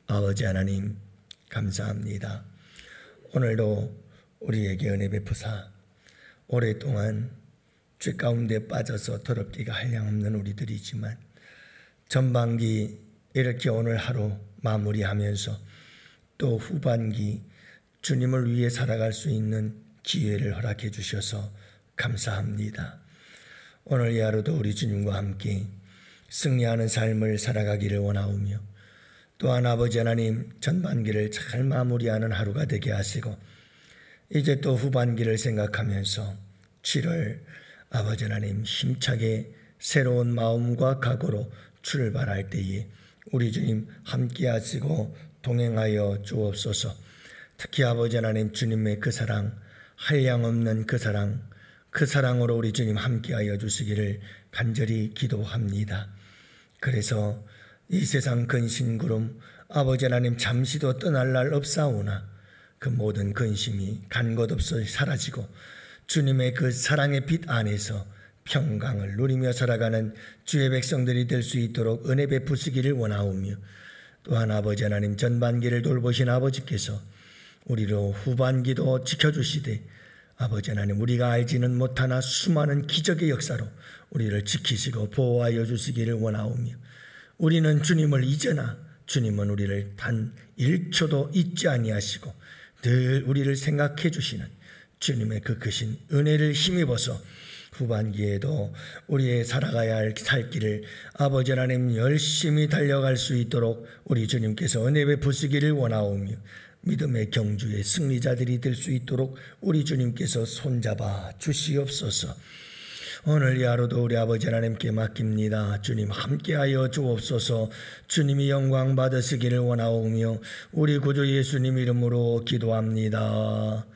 아버지 하나님 감사합니다. 오늘도 우리에게 은혜 베푸사 오랫동안 죄 가운데 빠져서 더럽기가 한량없는 우리들이지만 전반기 이렇게 오늘 하루 마무리하면서 또 후반기 주님을 위해 살아갈 수 있는 기회를 허락해 주셔서 감사합니다. 오늘 이 하루도 우리 주님과 함께 승리하는 삶을 살아가기를 원하오며 또한 아버지 하나님 전반기를 잘 마무리하는 하루가 되게 하시고 이제 또 후반기를 생각하면서 7월 아버지 하나님 힘차게 새로운 마음과 각오로 출발할 때에 우리 주님 함께 하시고 동행하여 주옵소서. 특히 아버지 하나님 주님의 그 사랑, 한량없는 그 사랑으로 우리 주님 함께하여 주시기를 간절히 기도합니다. 그래서 이 세상 근심구름 아버지 하나님 잠시도 떠날 날 없사오나 그 모든 근심이 간 것 없이 사라지고 주님의 그 사랑의 빛 안에서 평강을 누리며 살아가는 주의 백성들이 될 수 있도록 은혜 베푸시기를 원하오며 또한 아버지 하나님 전반기를 돌보신 아버지께서 우리로 후반기도 지켜주시되 아버지 하나님 우리가 알지는 못하나 수많은 기적의 역사로 우리를 지키시고 보호하여 주시기를 원하오며 우리는 주님을 잊으나 주님은 우리를 단 1초도 잊지 아니하시고 늘 우리를 생각해 주시는 주님의 그 크신 은혜를 힘입어서 후반기에도 우리의 살아가야 할 살 길을 아버지 하나님 열심히 달려갈 수 있도록 우리 주님께서 은혜 베푸시기를 원하오며 믿음의 경주의 승리자들이 될 수 있도록 우리 주님께서 손잡아 주시옵소서. 오늘 이 하루도 우리 아버지 하나님께 맡깁니다. 주님 함께하여 주옵소서. 주님이 영광 받으시기를 원하오며 우리 구주 예수님 이름으로 기도합니다.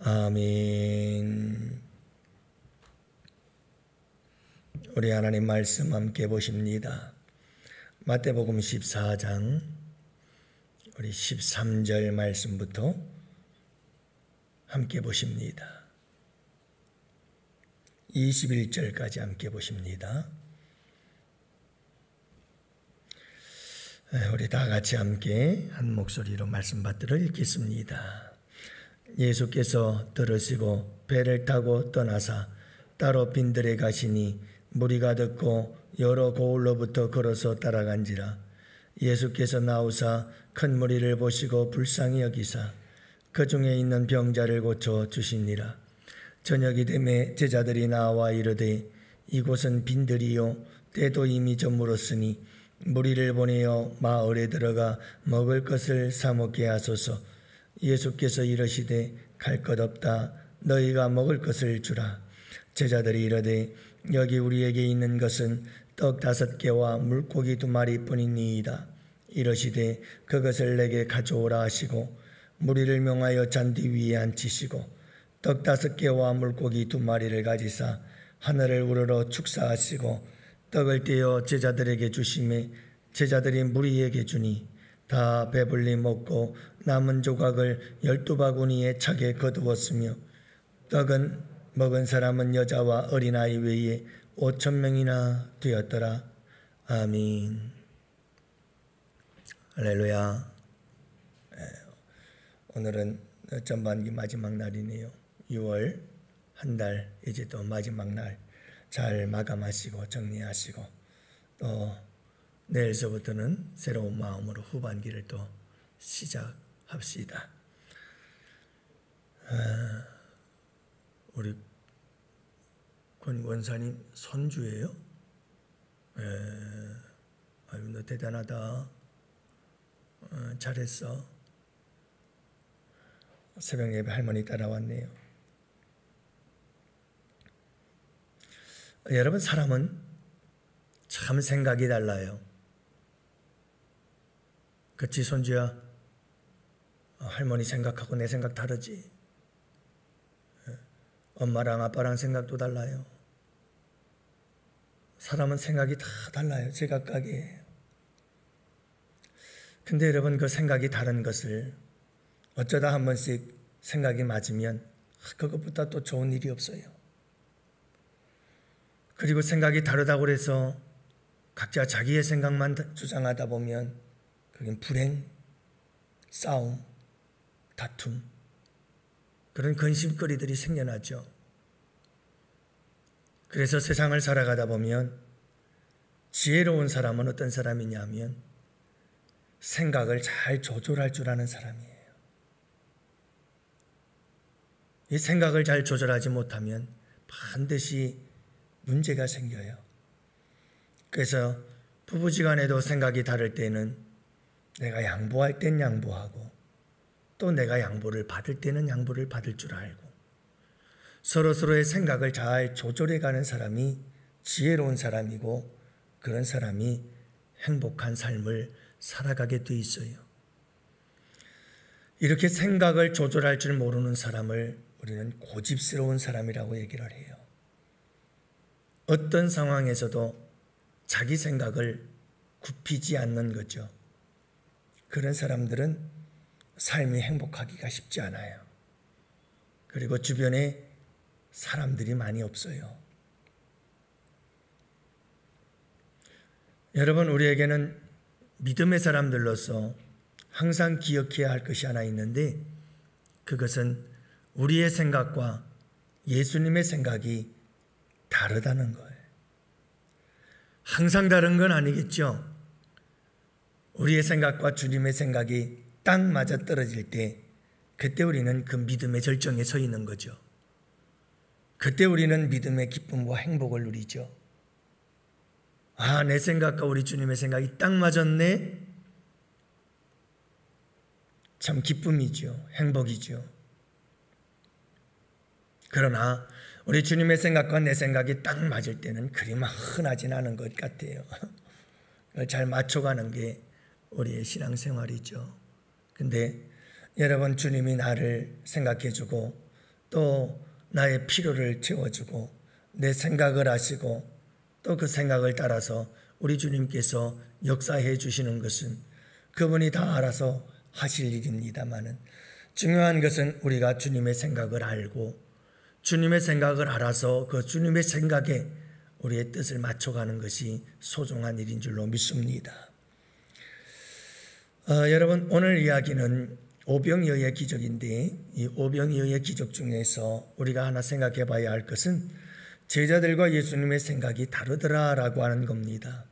아멘. 우리 하나님 말씀 함께 보십니다. 마태복음 14장 우리 13절 말씀부터 함께 보십니다. 21절까지 함께 보십니다. 우리 다 같이 함께 한 목소리로 말씀 받들어 읽겠습니다. 예수께서 들으시고 배를 타고 떠나사 따로 빈들에 가시니 무리가 듣고 여러 고을로부터 걸어서 따라간지라. 예수께서 나오사 큰 무리를 보시고 불쌍히 여기사 그 중에 있는 병자를 고쳐 주시니라. 저녁이 되매 제자들이 나와 이르되 이곳은 빈들이요 때도 이미 저물었으니 무리를 보내어 마을에 들어가 먹을 것을 사 먹게 하소서. 예수께서 이르시되 갈 것 없다. 너희가 먹을 것을 주라. 제자들이 이르되 여기 우리에게 있는 것은 떡 5개와 물고기 2마리뿐이니이다. 이르시되 그것을 내게 가져오라 하시고 무리를 명하여 잔디 위에 앉히시고 떡 5개와 물고기 2마리를 가지사 하늘을 우러러 축사하시고 떡을 떼어 제자들에게 주시매 제자들이 무리에게 주니 다 배불리 먹고 남은 조각을 12바구니에 차게 거두었으며 떡은 먹은 사람은 여자와 어린아이 외에 5,000명이나 되었더라. 아멘. 할렐루야. 오늘은 전반기 마지막 날이네요. 6월 한 달 이제 또 마지막 날 잘 마감하시고 정리하시고 또 내일서부터는 새로운 마음으로 후반기를 또 시작합시다. 우리 권 권사님 손주예요? 아유 너 대단하다. 잘했어. 새벽 예배 할머니 따라왔네요. 여러분 사람은 참 생각이 달라요. 그치 손주야? 할머니 생각하고 내 생각 다르지? 엄마랑 아빠랑 생각도 달라요. 사람은 생각이 다 달라요. 제각각이에요. 근데 여러분 그 생각이 다른 것을 어쩌다 한 번씩 생각이 맞으면 그것보다 또 좋은 일이 없어요. 그리고 생각이 다르다고 해서 각자 자기의 생각만 주장하다 보면 그게 불행, 싸움, 다툼, 그런 근심거리들이 생겨나죠. 그래서 세상을 살아가다 보면 지혜로운 사람은 어떤 사람이냐면 생각을 잘 조절할 줄 아는 사람이에요. 이 생각을 잘 조절하지 못하면 반드시 문제가 생겨요. 그래서 부부지간에도 생각이 다를 때는 내가 양보할 땐 양보하고 또 내가 양보를 받을 때는 양보를 받을 줄 알고 서로서로의 생각을 잘 조절해가는 사람이 지혜로운 사람이고 그런 사람이 행복한 삶을 살아가게 돼 있어요. 이렇게 생각을 조절할 줄 모르는 사람을 우리는 고집스러운 사람이라고 얘기를 해요. 어떤 상황에서도 자기 생각을 굽히지 않는 거죠. 그런 사람들은 삶이 행복하기가 쉽지 않아요. 그리고 주변에 사람들이 많이 없어요. 여러분, 우리에게는 믿음의 사람들로서 항상 기억해야 할 것이 하나 있는데 그것은 우리의 생각과 예수님의 생각이 다르다는 거예요. 항상 다른 건 아니겠죠. 우리의 생각과 주님의 생각이 딱 맞아떨어질 때 그때 우리는 그 믿음의 절정에 서 있는 거죠. 그때 우리는 믿음의 기쁨과 행복을 누리죠. 아, 내 생각과 우리 주님의 생각이 딱 맞았네. 참 기쁨이죠. 행복이죠. 그러나 우리 주님의 생각과 내 생각이 딱 맞을 때는 그리 막 흔하진 않은 것 같아요. 잘 맞춰가는 게 우리의 신앙생활이죠. 근데 여러분, 주님이 나를 생각해주고 또 나의 필요를 채워주고 내 생각을 아시고 또 그 생각을 따라서 우리 주님께서 역사해 주시는 것은 그분이 다 알아서 하실 일입니다마는 중요한 것은 우리가 주님의 생각을 알고 주님의 생각을 알아서 그 주님의 생각에 우리의 뜻을 맞춰가는 것이 소중한 일인 줄로 믿습니다. 여러분, 오늘 이야기는 오병이어의 기적인데 이 오병이어의 기적 중에서 우리가 하나 생각해 봐야 할 것은 제자들과 예수님의 생각이 다르더라라고 하는 겁니다.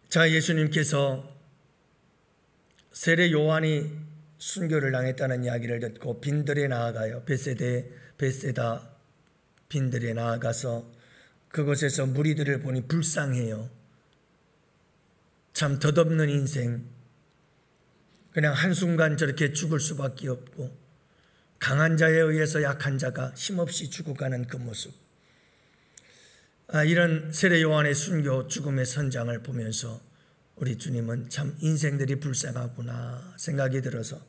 자, 예수님께서 세례 요한이 순교를 당했다는 이야기를 듣고 빈들에 나아가요. 벳세다 빈들에 나아가서 그곳에서 무리들을 보니 불쌍해요. 참 덧없는 인생, 그냥 한순간 저렇게 죽을 수밖에 없고 강한 자에 의해서 약한 자가 힘없이 죽어가는 그 모습, 이런 세례 요한의 순교 죽음의 선장을 보면서 우리 주님은 참 인생들이 불쌍하구나 생각이 들어서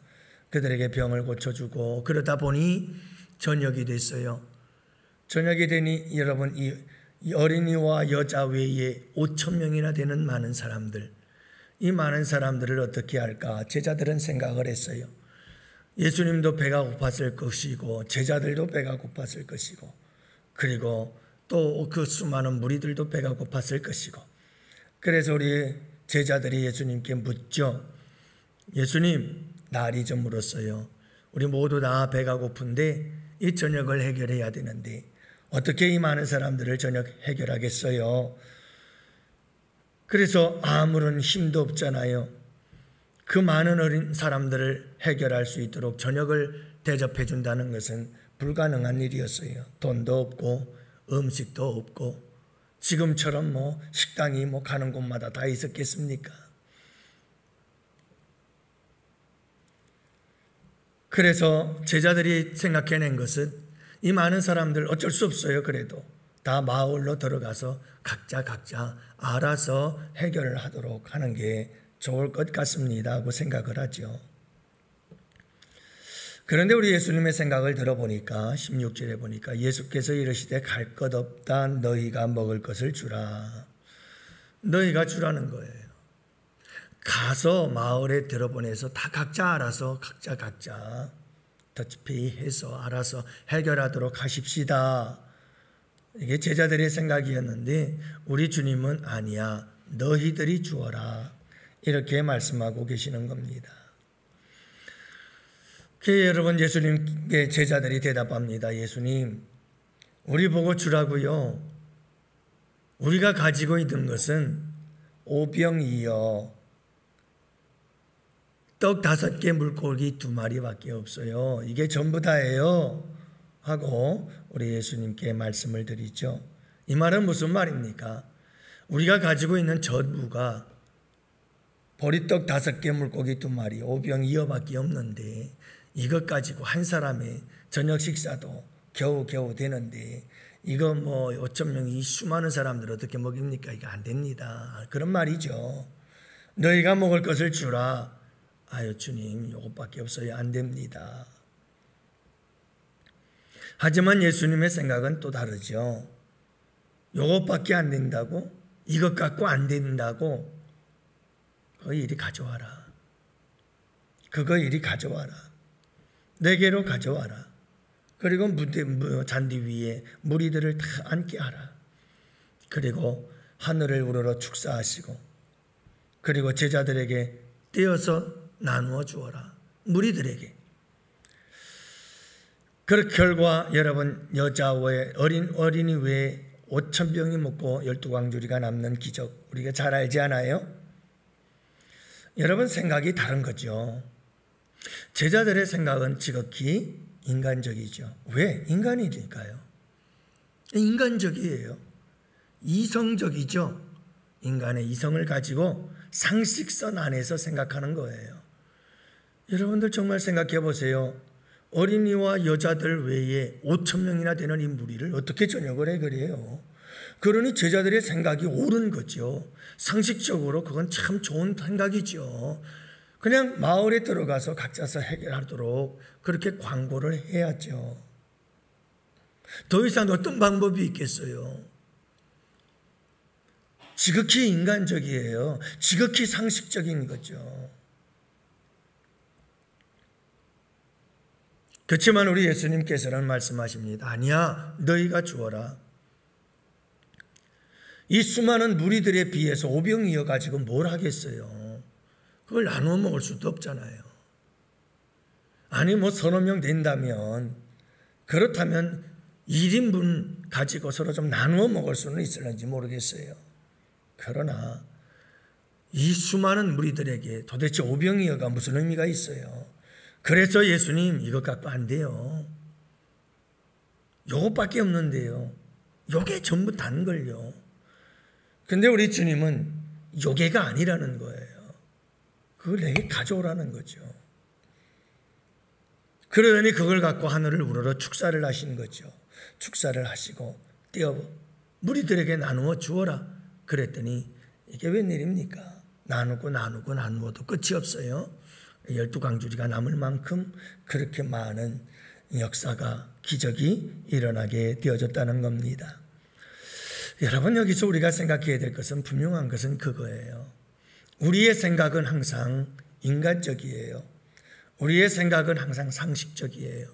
그들에게 병을 고쳐주고 그러다 보니 저녁이 됐어요. 저녁이 되니 여러분, 이 어린이와 여자 외에 5,000명이나 되는 많은 사람들, 이 많은 사람들을 어떻게 할까 제자들은 생각을 했어요. 예수님도 배가 고팠을 것이고 제자들도 배가 고팠을 것이고 그리고 또 그 수많은 무리들도 배가 고팠을 것이고 그래서 우리 제자들이 예수님께 묻죠. 예수님, 날이 좀 멀었어요. 우리 모두 다 배가 고픈데 이 저녁을 해결해야 되는데 어떻게 이 많은 사람들을 저녁 해결하겠어요? 그래서 아무런 힘도 없잖아요. 그 많은 어린 사람들을 해결할 수 있도록 저녁을 대접해 준다는 것은 불가능한 일이었어요. 돈도 없고 음식도 없고 지금처럼 식당이 가는 곳마다 다 있었겠습니까? 그래서 제자들이 생각해낸 것은 이 많은 사람들 어쩔 수 없어요. 그래도 다 마을로 들어가서 각자 알아서 해결을 하도록 하는 게 좋을 것 같습니다 하고 생각을 하죠. 그런데 우리 예수님의 생각을 들어보니까 16절에 보니까 예수께서 이르시되 갈 것 없다 너희가 먹을 것을 주라. 너희가 주라는 거예요. 가서 마을에 들어보내서 다 각자 알아서 각자 터치페이 해서 알아서 해결하도록 하십시다. 이게 제자들의 생각이었는데 우리 주님은 아니야, 너희들이 주어라, 이렇게 말씀하고 계시는 겁니다. 여러분, 예수님께 제자들이 대답합니다. 예수님, 우리 보고 주라고요. 우리가 가지고 있는 것은 오병이어 떡 5개 물고기 2마리밖에 없어요. 이게 전부 다예요 하고 우리 예수님께 말씀을 드리죠. 이 말은 무슨 말입니까? 우리가 가지고 있는 전부가 보리떡 5개 물고기 2마리 오병이어밖에 없는데 이것 가지고 한 사람의 저녁 식사도 겨우 되는데 이거 5천 명이 수많은 사람들 어떻게 먹입니까? 이거 안 됩니다. 그런 말이죠. 너희가 먹을 것을 주라. 아유 주님, 이것밖에 없어요. 안 됩니다. 하지만 예수님의 생각은 또 다르죠. 이것밖에 안 된다고? 이것 갖고 안 된다고? 그거 이리 가져와라. 그거 이리 가져와라. 내게로 가져와라. 그리고 잔디 위에 무리들을 다 앉게 하라. 그리고 하늘을 우러러 축사하시고 그리고 제자들에게 떼어서 나누어 주어라. 무리들에게. 그 결과 여러분, 여자 외에 어린이 외에 5,000병이 먹고 12광주리가 남는 기적, 우리가 잘 알지 않아요? 여러분, 생각이 다른 거죠. 제자들의 생각은 지극히 인간적이죠. 왜? 인간이니까요. 인간적이에요. 이성적이죠. 인간의 이성을 가지고 상식선 안에서 생각하는 거예요. 여러분들 정말 생각해 보세요. 어린이와 여자들 외에 5,000명이나 되는 이 무리를 어떻게 저녁을 해 그래요? 그러니 제자들의 생각이 옳은 거죠. 상식적으로 그건 참 좋은 생각이죠. 그냥 마을에 들어가서 각자서 해결하도록 그렇게 광고를 해야죠. 더 이상 어떤 방법이 있겠어요? 지극히 인간적이에요. 지극히 상식적인 거죠. 그렇지만 우리 예수님께서는 말씀하십니다. 아니야, 너희가 주어라. 이 수많은 무리들에 비해서 오병이어 가지고 뭘 하겠어요? 그걸 나누어 먹을 수도 없잖아요. 아니 서너 명 된다면, 그렇다면 1인분 가지고 서로 좀 나누어 먹을 수는 있을는지 모르겠어요. 그러나 이 수많은 무리들에게 도대체 오병이어가 무슨 의미가 있어요? 그래서 예수님, 이것 갖고 안 돼요. 요것밖에 없는데요. 요게 전부 단 걸요. 근데 우리 주님은 요게가 아니라는 거예요. 그걸 내게 가져오라는 거죠. 그러더니 그걸 갖고 하늘을 우러러 축사를 하신 거죠. 축사를 하시고 떼어 무리들에게 나누어 주어라. 그랬더니 이게 웬일입니까? 나누어도 끝이 없어요. 12광주리가 남을 만큼 그렇게 많은 역사가, 기적이 일어나게 되어졌다는 겁니다. 여러분, 여기서 우리가 생각해야 될 것은, 분명한 것은 그거예요. 우리의 생각은 항상 인간적이에요. 우리의 생각은 항상 상식적이에요.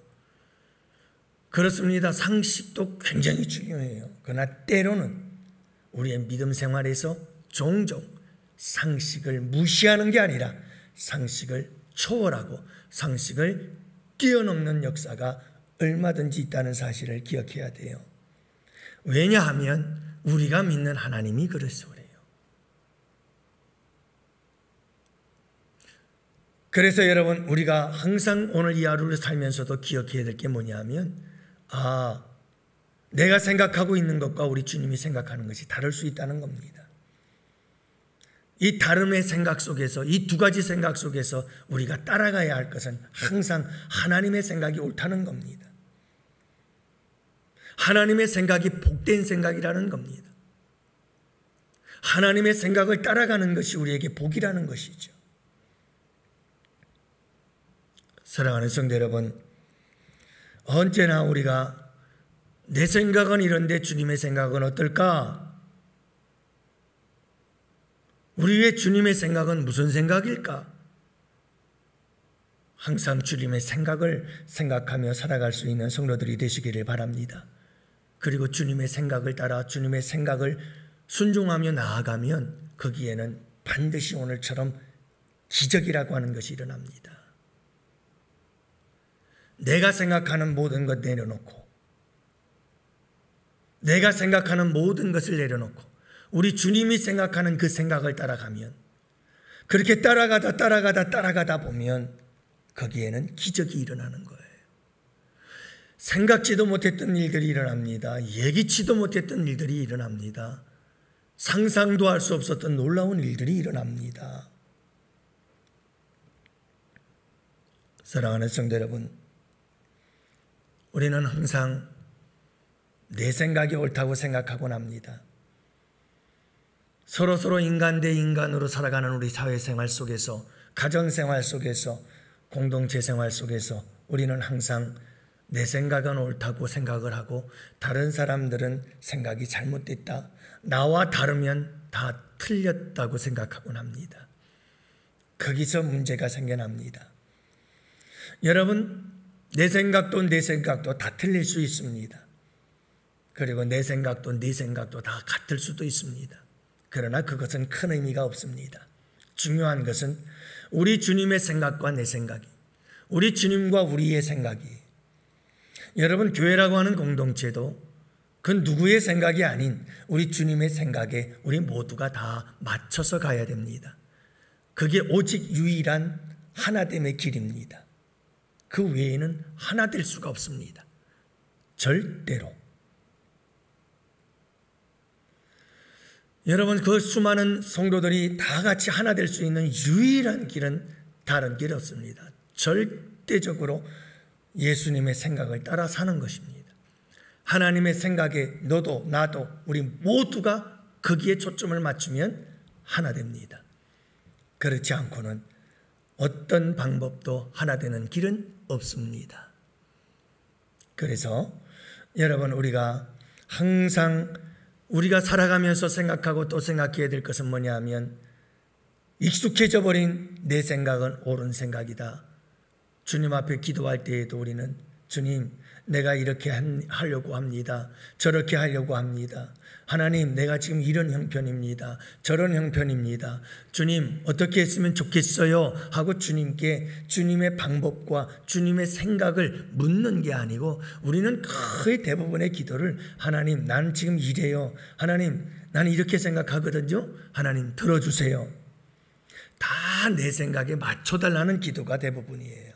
그렇습니다. 상식도 굉장히 중요해요. 그러나 때로는 우리의 믿음 생활에서 종종 상식을 무시하는 게 아니라 상식을 초월하고 상식을 뛰어넘는 역사가 얼마든지 있다는 사실을 기억해야 돼요. 왜냐하면 우리가 믿는 하나님이 그래서 그래요. 그래서 여러분, 우리가 항상 오늘 이 하루를 살면서도 기억해야 될 게 뭐냐면, 내가 생각하고 있는 것과 우리 주님이 생각하는 것이 다를 수 있다는 겁니다. 이 다름의 생각 속에서, 이 두 가지 생각 속에서 우리가 따라가야 할 것은 항상 하나님의 생각이 옳다는 겁니다. 하나님의 생각이 복된 생각이라는 겁니다. 하나님의 생각을 따라가는 것이 우리에게 복이라는 것이죠. 사랑하는 성도 여러분, 언제나 우리가 내 생각은 이런데 주님의 생각은 어떨까? 우리의 주님의 생각은 무슨 생각일까? 항상 주님의 생각을 생각하며 살아갈 수 있는 성도들이 되시기를 바랍니다. 그리고 주님의 생각을 따라 주님의 생각을 순종하며 나아가면 거기에는 반드시 오늘처럼 기적이라고 하는 것이 일어납니다. 내가 생각하는 모든 것 내려놓고, 내가 생각하는 모든 것을 내려놓고 우리 주님이 생각하는 그 생각을 따라가면, 그렇게 따라가다 보면 거기에는 기적이 일어나는 거예요. 생각지도 못했던 일들이 일어납니다. 예기치도 못했던 일들이 일어납니다. 상상도 할 수 없었던 놀라운 일들이 일어납니다. 사랑하는 성도 여러분, 우리는 항상 내 생각이 옳다고 생각하곤 합니다. 서로 인간 대 인간으로 살아가는 우리 사회생활 속에서, 가정생활 속에서, 공동체 생활 속에서 우리는 항상 내 생각은 옳다고 생각을 하고 다른 사람들은 생각이 잘못됐다, 나와 다르면 다 틀렸다고 생각하곤 합니다. 거기서 문제가 생겨납니다. 여러분, 내 생각도 다 틀릴 수 있습니다. 그리고 내 생각도 네 생각도 다 같을 수도 있습니다. 그러나 그것은 큰 의미가 없습니다. 중요한 것은 우리 주님의 생각과 내 생각이, 우리 주님과 우리의 생각이, 여러분, 교회라고 하는 공동체도 그 누구의 생각이 아닌 우리 주님의 생각에 우리 모두가 다 맞춰서 가야 됩니다. 그게 오직 유일한 하나됨의 길입니다. 그 외에는 하나 될 수가 없습니다. 절대로. 여러분, 그 수많은 성도들이 다 같이 하나 될 수 있는 유일한 길은 다른 길 없습니다. 절대적으로 예수님의 생각을 따라 사는 것입니다. 하나님의 생각에 너도 나도 우리 모두가 거기에 초점을 맞추면 하나 됩니다. 그렇지 않고는 어떤 방법도 하나 되는 길은 없습니다. 그래서 여러분, 우리가 항상 우리가 살아가면서 생각하고 또 생각해야 될 것은 뭐냐 하면, 익숙해져 버린 내 생각은 옳은 생각이다. 주님 앞에 기도할 때에도 우리는 주님, 내가 이렇게 하려고 합니다. 저렇게 하려고 합니다. 하나님, 내가 지금 이런 형편입니다. 저런 형편입니다. 주님, 어떻게 했으면 좋겠어요? 하고 주님께 주님의 방법과 주님의 생각을 묻는 게 아니고, 우리는 거의 대부분의 기도를 하나님, 난 지금 이래요. 하나님, 나는 이렇게 생각하거든요. 하나님, 들어주세요. 다 내 생각에 맞춰달라는 기도가 대부분이에요.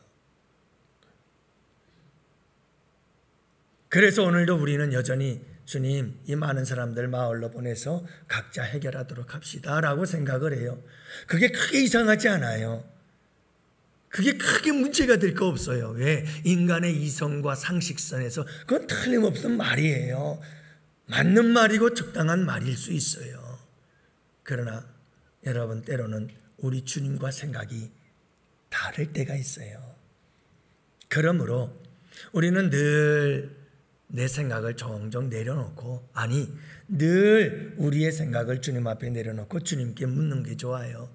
그래서 오늘도 우리는 여전히 주님, 이 많은 사람들 마을로 보내서 각자 해결하도록 합시다 라고 생각을 해요. 그게 크게 이상하지 않아요. 그게 크게 문제가 될 거 없어요. 왜? 인간의 이성과 상식선에서 그건 틀림없는 말이에요. 맞는 말이고 적당한 말일 수 있어요. 그러나 여러분, 때로는 우리 주님과 생각이 다를 때가 있어요. 그러므로 우리는 늘 내 생각을 종종 내려놓고, 아니, 늘 우리의 생각을 주님 앞에 내려놓고 주님께 묻는 게 좋아요.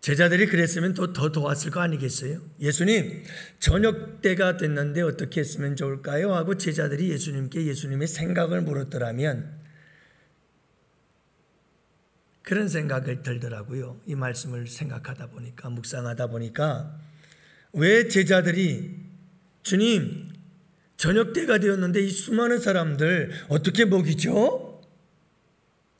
제자들이 그랬으면 또 더 도왔을 거 아니겠어요? 예수님, 저녁 때가 됐는데 어떻게 했으면 좋을까요? 하고 제자들이 예수님께 예수님의 생각을 물었더라면 그런 생각을 들더라고요. 이 말씀을 생각하다 보니까, 묵상하다 보니까, 왜 제자들이 주님, 저녁 때가 되었는데 이 수많은 사람들 어떻게 먹이죠?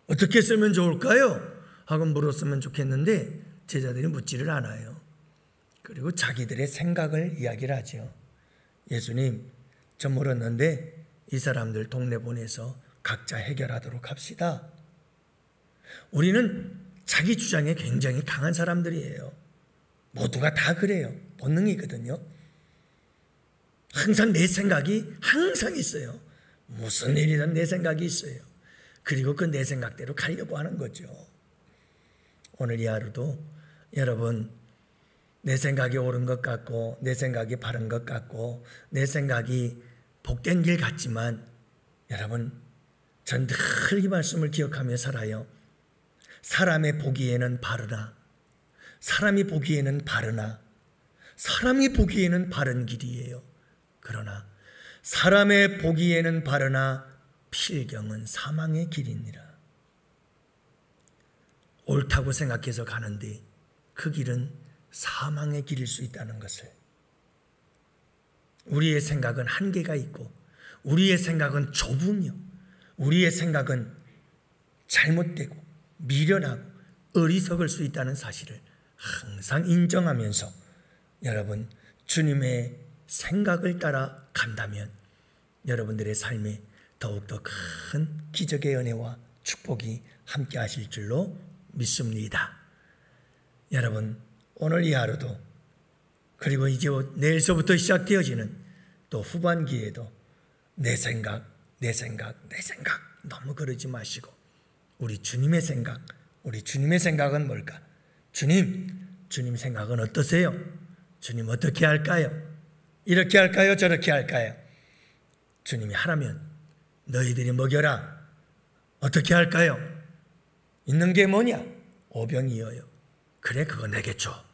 어떻게 쓰면 좋을까요? 하고 물었으면 좋겠는데 제자들이 묻지를 않아요. 그리고 자기들의 생각을 이야기를 하죠. 예수님, 저 물었는데 이 사람들 동네 보내서 각자 해결하도록 합시다. 우리는 자기 주장에 굉장히 강한 사람들이에요. 모두가 다 그래요. 본능이거든요. 항상 내 생각이 항상 있어요. 무슨 일이든 내 생각이 있어요. 그리고 그 내 생각대로 가려고 하는 거죠. 오늘 이 하루도 여러분, 내 생각이 옳은 것 같고 내 생각이 바른 것 같고 내 생각이 복된 길 같지만, 여러분, 전 늘 이 말씀을 기억하며 살아요. 사람의 보기에는 바르나, 사람이 보기에는 바르나, 사람이 보기에는 바른 길이에요. 그러나 사람의 보기에는 바르나 필경은 사망의 길이니라. 옳다고 생각해서 가는데 그 길은 사망의 길일 수 있다는 것을, 우리의 생각은 한계가 있고 우리의 생각은 좁으며 우리의 생각은 잘못되고 미련하고 어리석을 수 있다는 사실을 항상 인정하면서 여러분 주님의 생각을 따라 간다면 여러분들의 삶에 더욱더 큰 기적의 은혜와 축복이 함께 하실 줄로 믿습니다. 여러분 오늘 이 하루도 그리고 이제 내일서부터 시작되어지는 또 후반기에도 내 생각 너무 그러지 마시고 우리 주님의 생각은 뭘까? 주님 생각은 어떠세요? 주님 어떻게 할까요? 이렇게 할까요? 저렇게 할까요? 주님이 하라면 너희들이 먹여라. 어떻게 할까요? 있는 게 뭐냐? 오병이어요. 그래, 그거 내게 줘.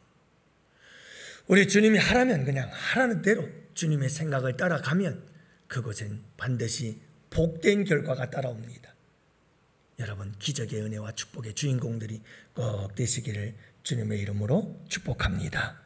우리 주님이 하라면 그냥 하라는 대로 주님의 생각을 따라가면 그곳엔 반드시 복된 결과가 따라옵니다. 여러분 기적의 은혜와 축복의 주인공들이 꼭 되시기를 주님의 이름으로 축복합니다.